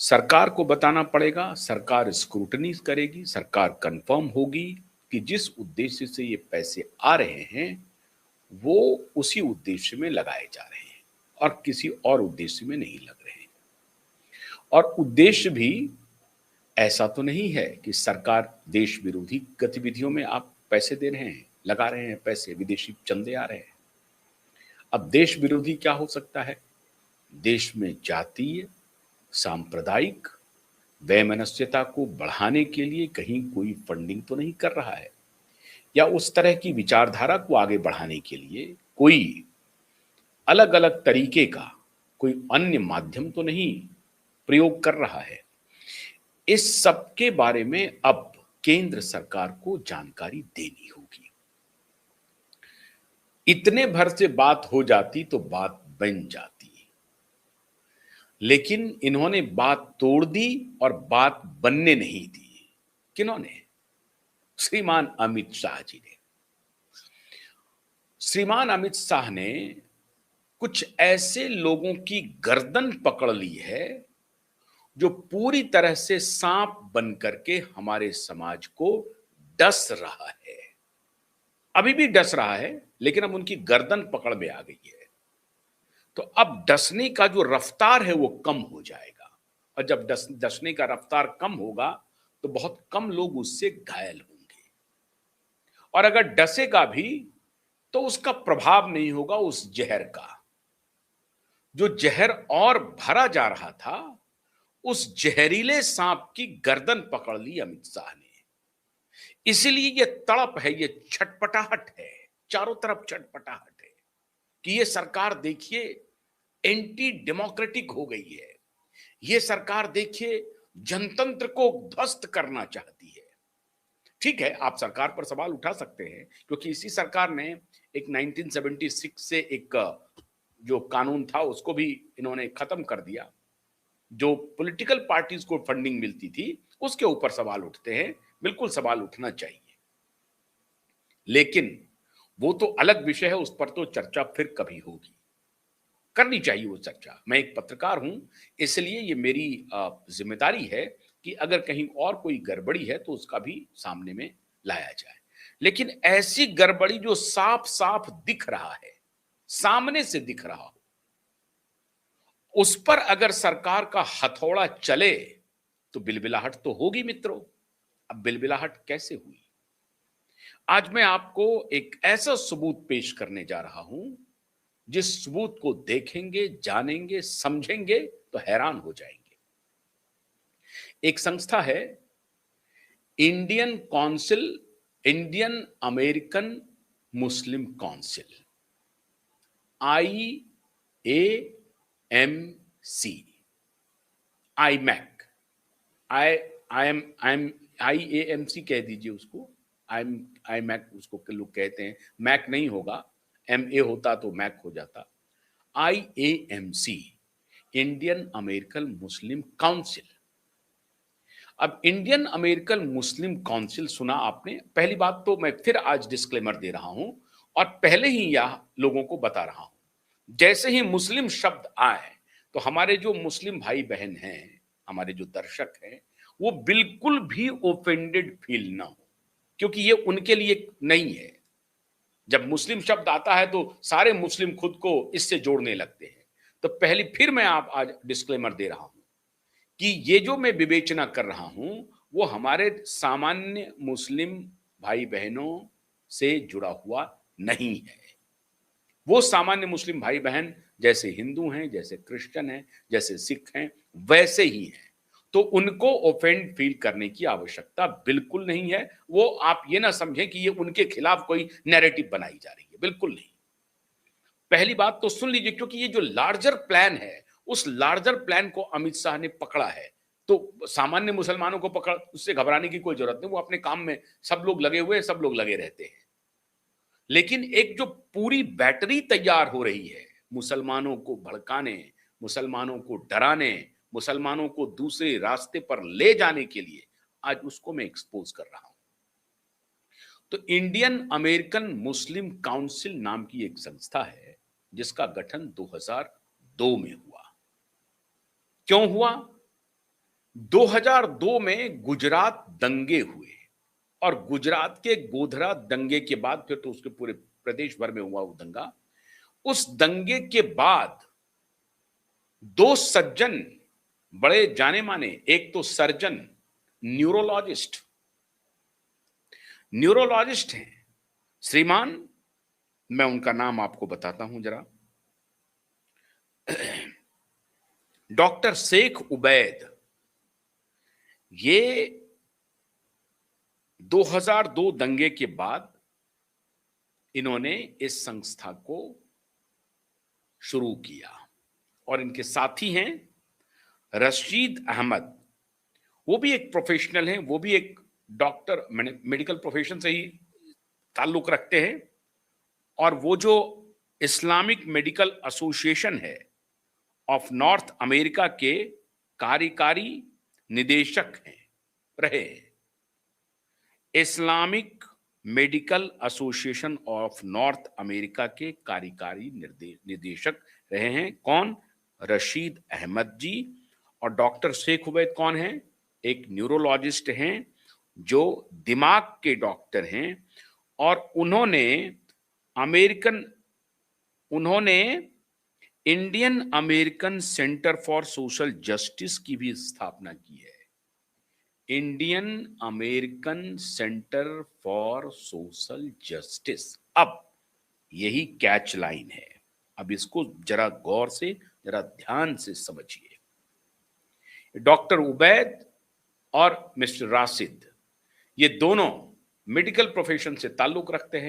सरकार को बताना पड़ेगा, सरकार स्क्रूटनी करेगी, सरकार कन्फर्म होगी कि जिस उद्देश्य से ये पैसे आ रहे हैं, वो उसी उद्देश्य में लगाए जा रहे हैं और किसी और उद्देश्य में नहीं लग रहे हैं। और उद्देश्य भी ऐसा तो नहीं है कि सरकार देश विरोधी गतिविधियों में आप पैसे दे रहे हैं, लगा रहे हैं पैसे, विदेशी चंदे आ रहे हैं। अब देश विरोधी क्या हो सकता है? देश में जातीय, सांप्रदायिक वैमनस्यता को बढ़ाने के लिए कहीं कोई फंडिंग तो नहीं कर रहा है, या उस तरह की विचारधारा को आगे बढ़ाने के लिए कोई अलग-अलग तरीके का कोई अन्य माध्यम तो नहीं प्रयोग कर रहा है। इस सब के बारे में अब केंद्र सरकार को जानकारी देनी होगी। इतने भर से बात हो जाती तो बात बन जाती, लेकिन इन्होंने बात तोड़ दी और बात बनने नहीं दी। किन्होंने? श्रीमान अमित शाह जी ने। श्रीमान अमित शाह ने कुछ ऐसे लोगों की गर्दन पकड़ ली है जो पूरी तरह से सांप बन करके हमारे समाज को डस रहा है। अभी भी डस रहा है, लेकिन अब उनकी गर्दन पकड़ में आ गई है। तो अब डसने का जो रफ्तार है वो कम हो जाएगा, और जब डसने का रफ्तार कम होगा तो बहुत कम लोग उससे घायल होंगे, और अगर डसेगा भी तो उसका प्रभाव नहीं होगा उस जहर का। जो जहर और भरा जा रहा था, उस जहरीले सांप की गर्दन पकड़ ली अमित शाह ने। इसलिए ये तड़प है, ये छटपटाहट है, चारों तरफ छटपटाहट है कि ये सरकार देखिए एंटी डेमोक्रेटिक हो गई है। ये सरकार देखिए जनतंत्र को ध्वस्त करना चाहती है। ठीक है, आप सरकार पर सवाल उठा सकते हैं, क्योंकि इसी सरकार ने एक 1976 से एक जो कानून था उसको भी इन्होंने खत्म कर दिया। जो पॉलिटिकल पार्टीज को फंडिंग मिलती थी उसके ऊपर सवाल उठते हैं, बिल्कुल सवाल उठना चाहिए, लेकिन वो तो अलग विषय है, उस पर तो चर्चा फिर कभी होगी, करनी चाहिए वो चर्चा। मैं एक पत्रकार हूं, इसलिए ये मेरी जिम्मेदारी है कि अगर कहीं और कोई गड़बड़ी है तो उसका भी सामने में लाया जाए। लेकिन ऐसी गड़बड़ी जो साफ साफ दिख रहा है, सामने से दिख रहा हो, उस पर अगर सरकार का हथौड़ा चले तो बिलबिलाहट तो होगी मित्रों। अब बिलबिलाहट कैसे हुई? आज मैं आपको एक ऐसा सबूत पेश करने जा रहा हूं, जिस सबूत को देखेंगे, जानेंगे, समझेंगे तो हैरान हो जाएंगे। एक संस्था है, Indian council, Indian American Muslim council, IAMC, IMAC, I am IAMC कह दीजिए उसको, आई मैक उसको लोग कहते हैं, मैक नहीं होगा, MA होता तो मैक हो जाता। IAMC, इंडियन अमेरिकन मुस्लिम काउंसिल। अब इंडियन अमेरिकन मुस्लिम काउंसिल सुना आपने? पहली बात तो मैं फिर आज डिस्क्लेमर दे रहा हूं, और पहले ही यह लोगों को बता रहा हूं, जैसे ही मुस्लिम शब्द आए तो हमारे जो मुस्लिम भाई बहन हैं, हमारे जो दर्शक हैं, वो बिल्कुल भी ओफेंडेड फील ना हो, क्योंकि ये उनके लिए नहीं है। जब मुस्लिम शब्द आता है तो सारे मुस्लिम खुद को इससे जोड़ने लगते हैं। तो पहली फिर मैं आप आज डिस्क्लेमर दे रहा हूं कि ये जो मैं विवेचना कर रहा हूं वो हमारे सामान्य मुस्लिम भाई बहनों से जुड़ा हुआ नहीं है। वो सामान्य मुस्लिम भाई बहन जैसे हिंदू हैं, जैसे क्रिश्चियन हैं, जैसे सिख हैं, वैसे ही हैं। तो उनको ऑफेंड फील करने की आवश्यकता बिल्कुल नहीं है। वो आप ये ना समझें कि ये उनके खिलाफ कोई नैरेटिव बनाई जा रही है, बिल्कुल नहीं। पहली बात तो सुन लीजिए, क्योंकि ये जो लार्जर प्लान है, उस लार्जर प्लान को अमित शाह ने पकड़ा है, तो सामान्य मुसलमानों को पकड़ उससे घबराने की कोई जरूरत नहीं। वो अपने काम में सब लोग लगे हुए हैं, सब लोग लगे रहते हैं। लेकिन एक जो पूरी बैटरी तैयार हो रही है मुसलमानों को भड़काने, मुसलमानों को डराने, मुसलमानों को दूसरे रास्ते पर ले जाने के लिए, आज उसको मैं एक्सपोज कर रहा हूं। तो इंडियन अमेरिकन मुस्लिम काउंसिल नाम की एक संस्था है, जिसका गठन 2002 में हुआ। क्यों हुआ? 2002 में गुजरात दंगे हुए और गुजरात के गोधरा दंगे के बाद फिर तो उसके पूरे प्रदेश भर में हुआ वो दंगा। उस दंगे के बाद दो सज्जन, बड़े जाने माने, एक तो सर्जन, न्यूरोलॉजिस्ट न्यूरोलॉजिस्ट हैं श्रीमान, मैं उनका नाम आपको बताता हूं जरा। डॉक्टर शेख उबैद, ये 2002 दंगे के बाद इन्होंने इस संस्था को शुरू किया और इनके साथी हैं रशीद अहमद, वो भी एक प्रोफेशनल हैं, वो भी एक डॉक्टर, मेडिकल प्रोफेशन से ही ताल्लुक रखते हैं और वो जो इस्लामिक मेडिकल एसोसिएशन है ऑफ नॉर्थ अमेरिका के कार्यकारी निदेशक हैं रहे। Islamic medical association of north America के कार्यकारी निदेशक रहे हैं कौन? रशीद अहमद जी। और डॉक्टर शेख उबैद कौन है? एक न्यूरोलॉजिस्ट हैं जो दिमाग के डॉक्टर हैं और उन्होंने Indian American centre for social justice की भी स्थापना की है। Indian American centre for social justice. अब यही कैच लाइन है, अब इसको जरा गौर से, जरा ध्यान से समझिए। डॉक्टर उबैद और मिस्टर राशिद, ये दोनों मेडिकल प्रोफेशन से ताल्लुक रखते हैं।